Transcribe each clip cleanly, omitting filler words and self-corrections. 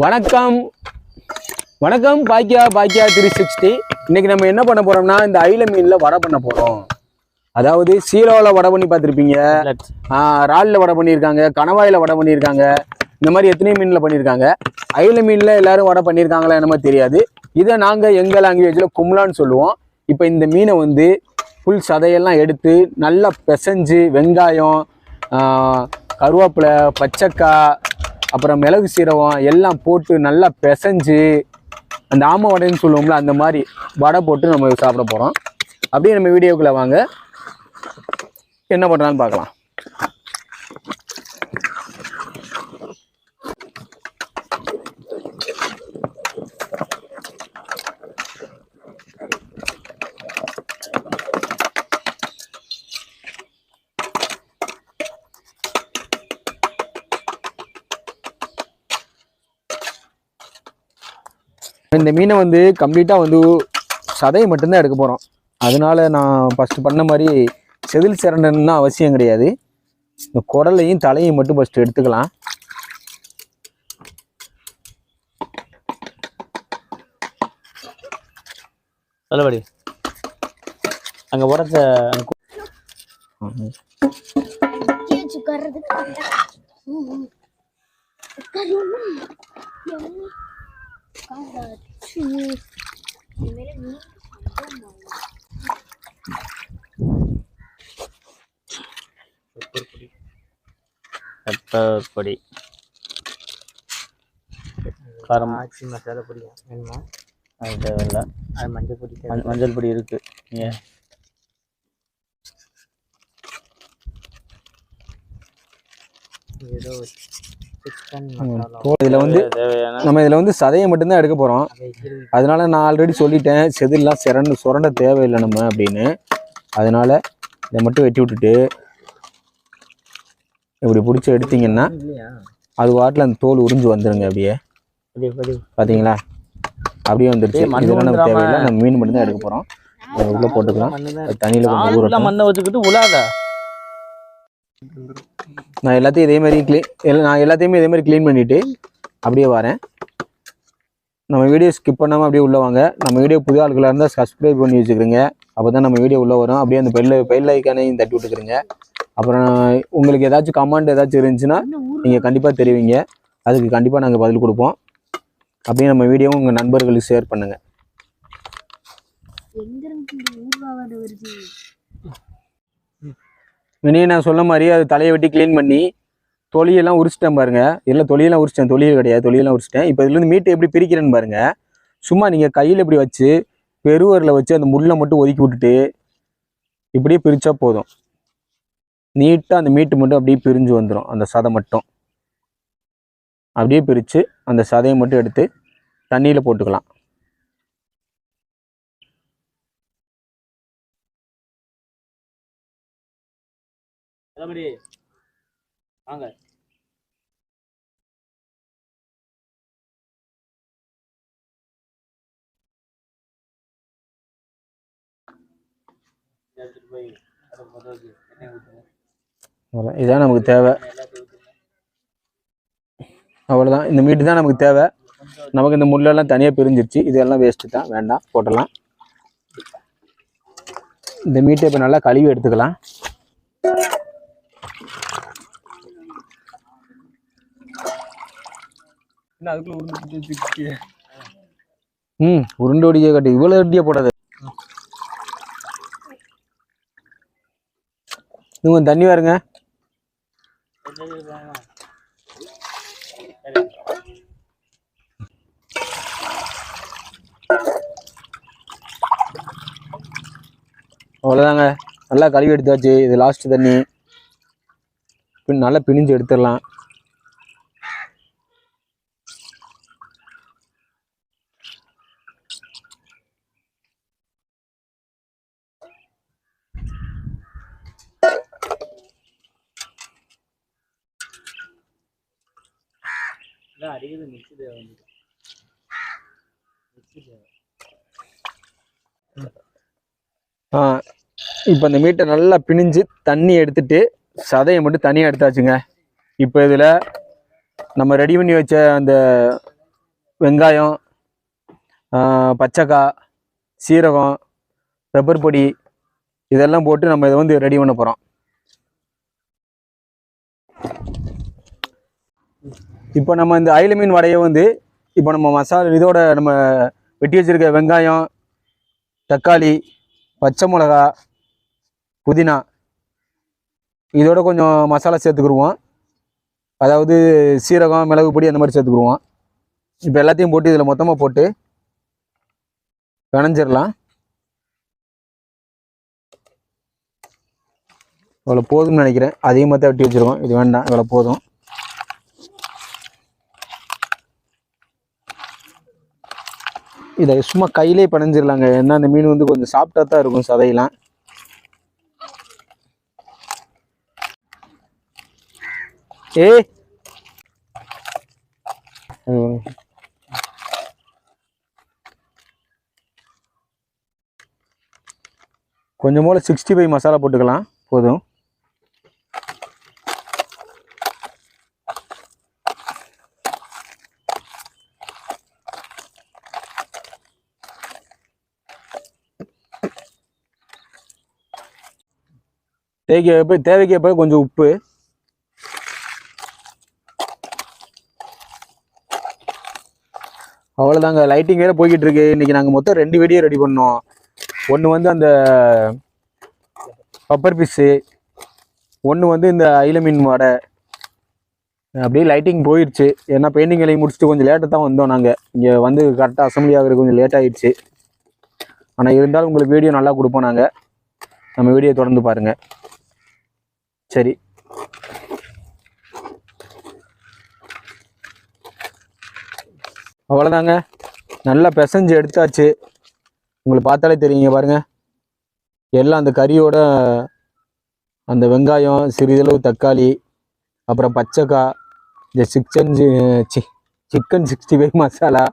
வணக்கம் வணக்கம் பாக்கியா 360. இன்னைக்கு நம்ம என்ன பண்ண போறோம்னா இந்த ஐல மீன்ல வடை பண்ண போறோம். அதாவது சீரோல வடை பண்ணி பார்த்துருப்பீங்க, ரால்ல வடை பண்ணியிருக்காங்க, கணவாயில வடை பண்ணியிருக்காங்க, இந்த மாதிரி எத்தனையோ மீன்ல பண்ணியிருக்காங்க. ஐல மீன்ல எல்லாரும் வடை பண்ணியிருக்காங்களா என்னமோ தெரியாது. இதை நாங்க எங்க லாங்குவேஜ்ல கும்லான்னு சொல்லுவோம். இப்போ இந்த மீனை வந்து புல் சதையெல்லாம் எடுத்து நல்லா பிசைஞ்சு வெங்காயம், கருவேப்பிலை, பச்சைக்காய், அப்புறம் மிளகு சீரகம் எல்லாம் போட்டு நல்லா பிசைஞ்சு அந்த ஆமை வடைன்னு சொல்லுவோம்ல அந்த மாதிரி வடை போட்டு நம்ம சாப்பிட போகிறோம். அப்படியே நம்ம வீடியோக்குள்ளே வாங்க, என்ன பண்ணுறான்னு பார்க்கலாம். இந்த மீனை வந்து கம்ப்ளீட்டாக வந்து சதையை மட்டும்தான் எடுக்க போகிறோம். அதனால நான் ஃபஸ்ட்டு பண்ண மாதிரி செதில் சிரண்டன்னா அவசியம் கிடையாது. இந்த குடலையும் தலையும் மட்டும் ஃபஸ்ட்டு எடுத்துக்கலாம். நல்லபடி அங்கே உடச்ச பொடி காரம் மசாலா பொடி வேணுமா? அது தேவையில்லை. அது மஞ்சள் பொடி, மஞ்சள் பொடி இருக்கு. ஏதோ இதில் வந்து நம்ம இதில் வந்து சதையை மட்டும்தான் எடுக்க போகிறோம். அதனால நான் ஆல்ரெடி சொல்லிட்டேன், செதில்லாம் சுரண்ட தேவையில்லை நம்ம அப்படின்னு. அதனால இதை மட்டும் வெட்டி விட்டுட்டு இப்படி பிடிச்சி எடுத்தீங்கன்னா அது வாட்டில் அந்த தோல் உறிஞ்சு வந்துடுங்க. அப்படியே பார்த்தீங்களா, அப்படியே வந்துடுச்சு. இதெல்லாம் நமக்கு தேவையில்லை, நம்ம மீன் மட்டும்தான் எடுக்க போகிறோம். அதை உள்ளே போட்டுக்கலாம். தண்ணியில் கொஞ்சம் ஊற மண்ணை வச்சுக்கிட்டு உலாத. நான் எல்லாத்தையும் இதே மாதிரி க்ளீன் பண்ணிவிட்டு அப்படியே வரேன். நம்ம வீடியோ ஸ்கிப் பண்ணாமல் அப்படியே உள்ளே வாங்க. நம்ம வீடியோ புது ஆட்களாக இருந்தால் சப்ஸ்கிரைப் பண்ணி வச்சுக்கிறோங்க. அப்போ தான் நம்ம வீடியோ உள்ளே வரும். அப்படியே அந்த பெல் ஐக்கானையும் தட்டி விட்டுக்கிறீங்க. அப்புறம் உங்களுக்கு ஏதாச்சும் கமெண்ட் ஏதாச்சும் இருந்துச்சுன்னா நீங்கள் கண்டிப்பாக தெரிவிங்க. அதுக்கு கண்டிப்பாக நாங்கள் பதில் கொடுப்போம். அப்படியே நம்ம வீடியோவும் உங்கள் நண்பர்களுக்கு ஷேர் பண்ணுங்கள். இனியே நான் சொன்ன மாதிரி அது தலையை வெட்டி க்ளீன் பண்ணி தொலியெல்லாம் உரிச்சிட்டேன் பாருங்க. இல்லை தொலியெல்லாம் உரிச்சிட்டேன், தொலியே கிடையாது, தொலியெல்லாம் உரிச்சிட்டேன். இப்போ இதுலேருந்து மீட்டை எப்படி பிரிக்கிறேன்னு பாருங்க. சும்மா நீங்கள் கையில் இப்படி வச்சு பெருவரில் வச்சு அந்த முள்ளை மட்டும் ஒதுக்கி விட்டுட்டு இப்படியே பிரித்தா போதும். நீட்டாக அந்த மீட்டு மட்டும் அப்படியே பிரிஞ்சு வந்துடும். அந்த சதை மட்டும் அப்படியே பிரித்து அந்த சதையை மட்டும் எடுத்து தண்ணியில் போட்டுக்கலாம். வாங்க இதுதான் நமக்கு தேவை. அவ்வளோதான், இந்த மீட்டு தான் நமக்கு தேவை. நமக்கு இந்த முள்ளெல்லாம் தனியாக பிரிஞ்சிருச்சு. இதெல்லாம் வேஸ்ட்டு தான், வேண்டாம், போட்டலாம். இந்த மீட்டை இப்போ நல்லா கழுவி எடுத்துக்கலாம். உருண்டை ஒடிக்க கட்டு, இவ்வளோ ஒட்டியே போடாது. கொஞ்சம் தண்ணி வருங்க. அவ்வளோதாங்க, நல்லா கழுவி எடுத்தாச்சு. இது லாஸ்ட் தண்ணி. நல்லா பிணிஞ்சு எடுத்துடலாம். இப்போ இந்த மீட்டை நல்லா பிணிஞ்சு தண்ணி எடுத்துட்டு சதையை மட்டும் தனியாக எடுத்தாச்சுங்க. இப்போ இதில் நம்ம ரெடி பண்ணி வச்ச அந்த வெங்காயம், பச்சைக்காய், சீரகம், பெப்பர் பொடி இதெல்லாம் போட்டு நம்ம இதை வந்து ரெடி பண்ண போகிறோம். இப்போ நம்ம இந்த அயில மீன் வடையை வந்து இப்போ நம்ம மசாலா இதோட நம்ம வெட்டி வச்சிருக்க வெங்காயம், தக்காளி, பச்சை மிளகா, புதினா இதோட கொஞ்சம் மசாலா சேர்த்துக்கிடுவோம். அதாவது சீரகம், மிளகு பொடி அந்த மாதிரி சேர்த்துக்கிடுவோம். இப்போ எல்லாத்தையும் போட்டு இதில் மொத்தமாக போட்டு பிணைஞ்சிடலாம். இவ்வளோ போதும்னு நினைக்கிறேன். அதிகமாக தான் வெட்டி வச்சுருக்கோம். இது வேண்டாம், இவ்வளோ போதும். இதை சும்மா கையிலே பிணைஞ்சிடலாங்க. ஏன்னா அந்த மீன் வந்து கொஞ்சம் சாப்பிட்டா தான் இருக்கும் சதையெல்லாம். கொஞ்சம் போல 65 மசாலா போட்டுக்கலாம், போதும். தேவைக்கு கொஞ்சம் உப்பு. அவ்வளோதாங்க. லைட்டிங் வேற போய்கிட்டு இருக்கு. இன்னைக்கு நாங்கள் மொத்தம் 2 வீடியோ ரெடி பண்ணோம். ஒன்று வந்து அந்த பப்பர் பீஸு, ஒன்று வந்து இந்த அயில மீன் வடை. அப்படியே லைட்டிங் போயிடுச்சு. ஏன்னா பெயிண்டிங் வேலையை முடிச்சுட்டு கொஞ்சம் லேட்டாக தான் வந்தோம். நாங்கள் இங்கே வந்து கரெக்டாக அசம்பிளி ஆகிறது கொஞ்சம் லேட் ஆகிடுச்சு. ஆனால் இருந்தாலும் உங்களுக்கு வீடியோ நல்லா கொடுப்போம். நாங்கள் நம்ம வீடியோ தொடர்ந்து பாருங்கள். சரி, அவ்வளோதாங்க. நல்லா பிசைஞ்சு எடுத்தாச்சு. உங்களுக்கு பார்த்தாலே தெரியுங்க பாருங்க. எல்லாம் அந்த கறியோட அந்த வெங்காயம், சிறிதளவு தக்காளி, அப்புறம் பச்சைக்காய், இந்த சிக்கன் 65 மசாலா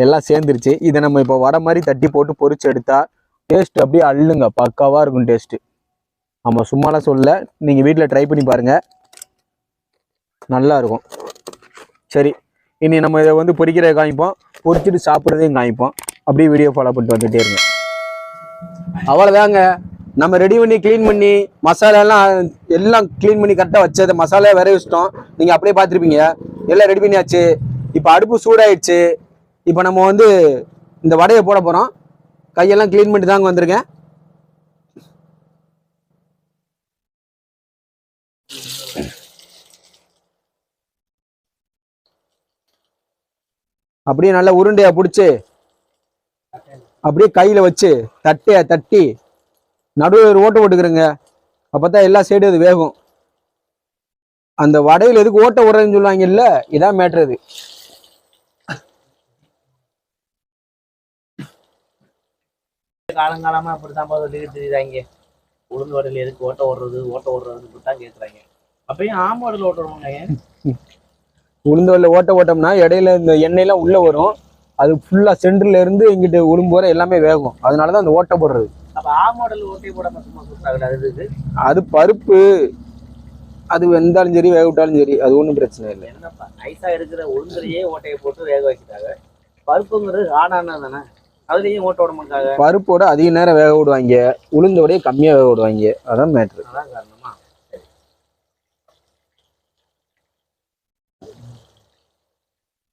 எல்லாம் சேர்ந்துருச்சு. இதை நம்ம இப்போ வடை மாதிரி தட்டி போட்டு பொரிச்சு எடுத்தா டேஸ்ட் அப்படியே அள்ளுங்க, பக்காவாக இருக்கும் டேஸ்ட்டு. நம்ம சும்மாலாம் சொல்ல, நீங்கள் வீட்டில் ட்ரை பண்ணி பாருங்கள், நல்லா இருக்கும். சரி, இனி நம்ம இதை வந்து பொரிக்கிறத காமிப்போம், பொரிச்சுட்டு சாப்பிட்றதையும் காமிப்போம். அப்படியே வீடியோ ஃபாலோ பண்ணிட்டு வந்துட்டே இருங்க. அவ்வளோதாங்க. நம்ம ரெடி பண்ணி க்ளீன் பண்ணி எல்லாம் க்ளீன் பண்ணி கரெக்டாக வச்சது. மசாலா வேற வச்சிட்டோம். நீங்கள் அப்படியே பார்த்துருப்பீங்க. எல்லாம் ரெடி பண்ணியாச்சு. இப்போ அடுப்பு சூடாயிடுச்சு. இப்போ நம்ம வந்து இந்த வடையை போட போகிறோம். கையெல்லாம் க்ளீன் பண்ணி தாங்க வந்திருக்கேன். அப்படியே நல்லா உருண்டையா பிடிச்சி அப்படியே கையில் வச்சு தட்டி நடுவில் ஒரு ஓட்டை போட்டுக்கிறேங்க. அப்பதான் எல்லா சைடும் அது வேகும். அந்த வடையில் எதுக்கு ஓட்டை விடுறதுன்னு சொல்லுவாங்க இல்ல, இதான் மேட்ரு. காலங்காலமா அப்படித்தான் தெரியுறாங்க. உளுந்து வடையில எதுக்கு ஓட்ட ஓடுறதுன்னு தான் கேட்குறாங்க. அப்பயும் ஆம வடையில் ஓட்டுறவங்க உளுந்து வடையில ஓட்டோம்னா இடையில இந்த எண்ணெயெல்லாம் உள்ள வரும். அது ஃபுல்லா சென்டர்ல இருந்து இங்கிட்டு உளும்பு வர எல்லாமே வேகும். அதனாலதான் அந்த ஓட்டை போடுறது. அது பருப்பு, அது வெந்தாலும் சரி வேக விட்டாலும் சரி, அது ஒன்றும் பிரச்சனை இல்லை. ஐசா இருக்கிற உளுந்துலயே ஓட்டையை போட்டு வேக வச்சுட்டாங்க. பருப்புங்கிறது ஆடானா தானே, அதுலயும் ஓட்ட விட மாட்டாங்க. பருப்போட அதிக நேரம் வேக விடுவாங்க, உளுந்தோடய கம்மியா வேக விடுவாங்க. அதான் மேட்ரு. அதான் காரணமா.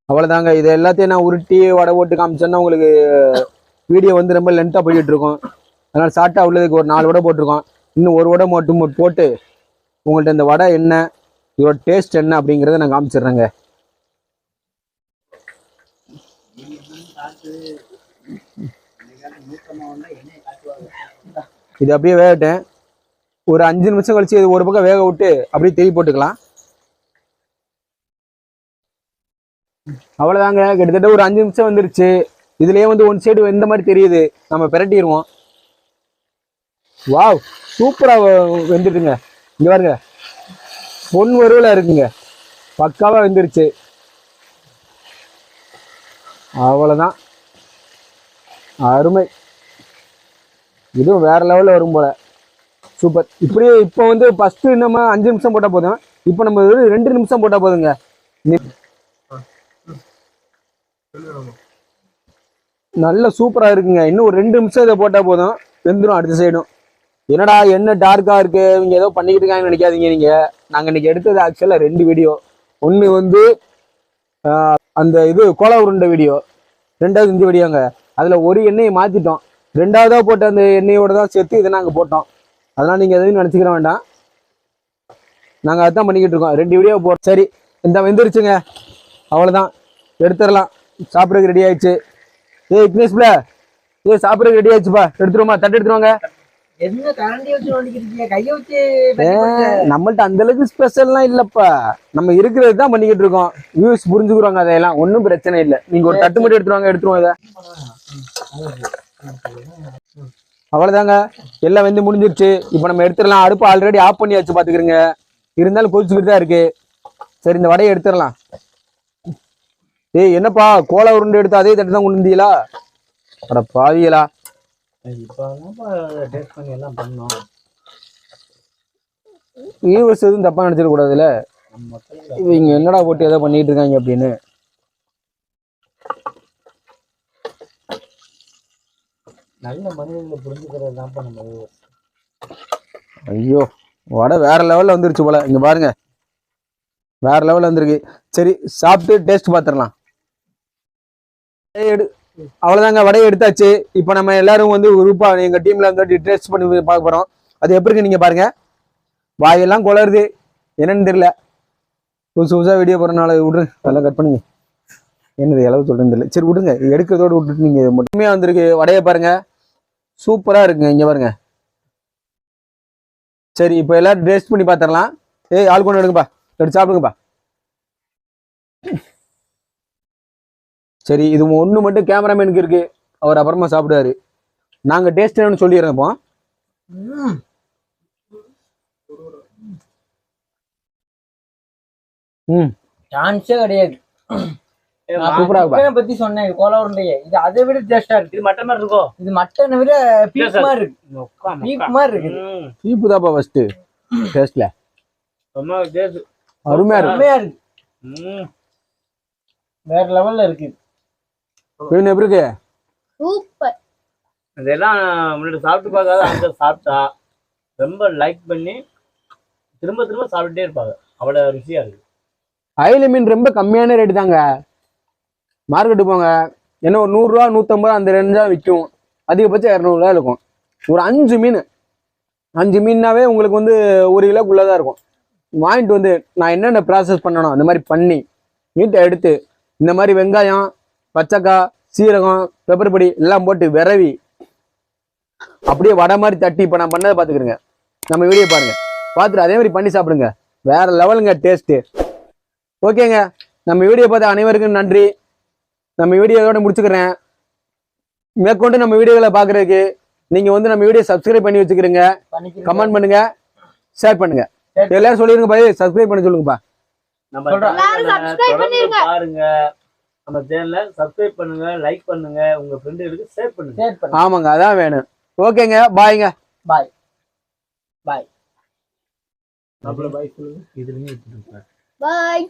அவ்வளவுதாங்க. இது எல்லாத்தையும் நான் உருட்டி வடை போட்டு காமிச்சேன்னா உங்களுக்கு வீடியோ வந்து ரொம்ப லென்த்தா போயிட்டு இருக்கும். அதனால ஷார்ட்டா உள்ளதுக்கு ஒரு 4 வடை போட்டிருக்கோம். இன்னும் ஒரு வடை மட்டும் போட்டு உங்கள்ட்ட இந்த வடை என்ன, இதோட டேஸ்ட் என்ன அப்படிங்கிறத நான் காமிச்சிடுறேங்க. இது அப்படியே வேகட்டேன். ஒரு 5 நிமிஷம் கழிச்சு இது ஒரு பக்கம் வேக விட்டு அப்படியே திருப்பி போட்டுக்கலாம். அவ்வளவுதாங்க. கிட்டத்தட்ட ஒரு 5 நிமிஷம் வந்துருச்சு. இதுலயே வந்து ஒன் சைடு இந்த மாதிரி தெரியுது. நம்ம பிரட்டிடுவோம். வாவ், சூப்பரா வெந்துட்டுங்க. இங்க பாருங்க, பொன் வறுவலா இருக்குங்க, பக்காவா வெந்துருச்சு. அவ்வளவுதான், அருமை. இதுவும் வேற லெவல்ல வரும் போல. சூப்பர். இப்படியே இப்போ வந்து ஃபர்ஸ்ட் நம்ம 5 நிமிஷம் போட்டா போதும். இப்போ நம்ம 2 நிமிஷம் போட்டா போதுங்க. நல்ல சூப்பரா இருக்குங்க. இன்னும் ஒரு 2 நிமிஷம் இதை போட்டா போதும், வெந்துடும் அடுத்த சைடும். என்னடா என்ன டார்க்கா இருக்கு, இவங்க ஏதோ பண்ணிக்கிட்டு இருக்காங்கன்னு நினைக்காதீங்க. நீங்க நாங்க இன்னைக்கு எடுத்தது ஆக்சுவலா 2 வீடியோ. ஒண்ணு வந்து அந்த இது கோலா உருண்டை வீடியோ, 2வது இந்த வீடியோங்க. அதுல ஒரு எண்ணெயை மாத்திட்டோம், 2வதா போட்ட அந்த எண்ணெயோட தான் சேர்த்து இதை நாங்க போட்டோம். அதெல்லாம் நீங்க எதையும் நினைச்சுக்கிற வேண்டாம், நாங்க அதான் பண்ணிக்கிட்டு இருக்கோம். 2 வீடியோ போ. சரி, இந்த வெந்துருச்சுங்க, அவ்வளவுதான், எடுத்துடலாம். சாப்பிட்றதுக்கு ரெடி ஆயிடுச்சு. விக்னேஷ்ல சாப்பிட்றதுக்கு ரெடி ஆயிடுச்சுப்பா, எடுத்துருவோமா? தட்டு எடுத்துருவாங்க. என்ன கரண்டி வச்சு நோண்டிக்கிறீங்க, கையை வச்சு? நம்மள்ட்ட அந்த அளவுக்கு ஸ்பெஷல்லாம் இல்லப்பா, நம்ம இருக்கிறது தான் பண்ணிக்கிட்டு இருக்கோம். வியூஸ் புரிஞ்சுக்கிறோங்க, அதையெல்லாம் ஒன்றும் பிரச்சனை இல்லை. நீங்க ஒரு தட்டு மட்டும் எடுத்துருவாங்க, எடுத்துருவோம் இதை. அவ்வளவுதாங்க, எல்லாம் வந்து முடிஞ்சிருச்சு. இப்போ நம்ம எடுத்துடலாம். அடுப்பு ஆல்ரெடி ஆஃப் பண்ணியாச்சு பாத்துக்கிறீங்க, இருந்தாலும் கொதிச்சுக்கிட்டு தான் இருக்கு. சரி, இந்த வடையை எடுத்துடலாம். என்னப்பா கோலா உருண்டை எடுத்து அதே தட்டு தான் கொண்டு வந்தீங்களா? அட பாவிகளா, வியூவர்ஸ் எதுவும் தப்பா நினைச்சிட கூடாதுல்ல, இவங்க என்னடா போட்டு ஏதோ பண்ணிட்டு இருக்காங்க அப்படின்னு. நல்ல மனிதர்களை புரிஞ்சுக்கிறது தான் நம்ம. ஐயோ, வடை வேற லெவல்ல வந்துருச்சு போல, இங்க பாருங்க, வேற லெவல்ல வந்திருக்கு. சரி, சாப்பிட்டு டேஸ்ட் பார்த்துடலாம். அவ்வளவுதாங்க, வடையை எடுத்தாச்சு. இப்போ நம்ம எல்லாரும் வந்து குரூப்பா எங்க டீம்ல வந்து டேஸ்ட் பண்ணி பார்க்க போறோம். அது எப்படி இருக்கு நீங்க பாருங்க. வாயெல்லாம் குளருது, என்னன்னு தெரியல. புதுசு புதுசா வீடியோ போறதுனால விடுங்க, நல்லா கட் பண்ணுங்க. என்னது எளவு சொல்றேன்னு தெரியல. சரி விடுங்க, எடுக்கிறதோடு விட்டுட்டு நீங்க மட்டுமே வந்திருக்கு. வடையை பாருங்க, சூப்பரா இருக்குங்க, இங்க பாருங்க. சரி, இப்போ எல்லாரும் டேஸ்ட் பண்ணி பார்த்துடலாம். ஆள் கொண்டு எடுங்கப்பா, எடுத்து சாப்பிடுங்கப்பா. சரி, இது ஒண்ணு மட்டும் கேமராமேனுக்கு இருக்கு, அவர் அப்புறமா சாப்பிடுவாரு. நாங்க டேஸ்ட் என்னன்னு சொல்லிடுறோம். சான்ஸே கிடையாது. சூப்பரா இருக்கு. பத்தி சொன்னேன் கோலா உருண்டையே, இது அதை விட டேஸ்டா இருக்கு. இது மட்டன் மாதிரி இருக்கும், இது மட்டனை விட பீஃப் மாதிரி இருக்கு. பீஃப் மாதிரி இருக்கு. பீஃப் தான்ப்பா ஃபர்ஸ்ட் டேஸ்ட்ல. அருமையா இருக்கு, வேற லெவல்ல இருக்கு. எப்படி இருக்கு? சூப்பர். இதெல்லாம் முன்னாடி சாப்பிட்டு பார்க்காத அந்த சாப்பிட்டா ரொம்ப லைக் பண்ணி திரும்ப திரும்ப சாப்பிட்டுட்டே இருப்பாங்க, அவ்வளவு ருசியா இருக்கு. அயில மீன் ரொம்ப கம்மியான ரேட்டு தாங்க. மார்க்கெட்டு போங்க, என்ன ஒரு 100 ரூபா 150 அந்த ரேஞ்சு தான் விற்கும். அதிகபட்சம் 200 ரூபா இருக்கும். ஒரு 5 மீன், 5 மீன்னாவே உங்களுக்கு வந்து 1 கிலோக்குள்ளதான் இருக்கும். வாங்கிட்டு வந்து நான் என்னென்ன ப்ராசஸ் பண்ணணும் அந்த மாதிரி பண்ணி மீட்டை எடுத்து இந்த மாதிரி வெங்காயம், பச்சைக்காய், சீரகம், பெப்பர் பொடி எல்லாம் போட்டு விரவி அப்படியே வடை மாதிரி தட்டி இப்போ நான் பண்ணதை பார்த்துக்கிறேங்க. நம்ம வீடியோ பாருங்க, பார்த்துட்டு அதே மாதிரி பண்ணி சாப்பிடுங்க, வேற லெவலுங்க டேஸ்ட்டு. ஓகேங்க, நம்ம வீடியோ பார்த்த அனைவருக்கும் நன்றி. நம்ம வீடியோவோட முடிச்சுக்கிறேன். மேற்கொண்டு நம்ம வீடியோகளை பார்க்கறதுக்கு நீங்க வந்து நம்ம வீடியோ சப்ஸ்கிரைப் பண்ணி வச்சுக்கிறீங்க, கமெண்ட் பண்ணுங்க, ஷேர் பண்ணுங்க. எல்லாரும் சொல்லிருங்க பாய், சப்ஸ்கிரைப் பண்ண சொல்லுங்கப்பா. பாருங்க, நம்ம சேனலை சப்ஸ்கிரைப் பண்ணுங்க, லைக் பண்ணுங்க, உங்க ஃப்ரெண்டுகளுக்கு ஷேர் பண்ணுங்க. ஆமாங்க, அதான் வேணும். ஓகேங்க, பாய்ங்க. பாய் பாய். பாய் சொல்லுங்க. இதுலயே பாய்.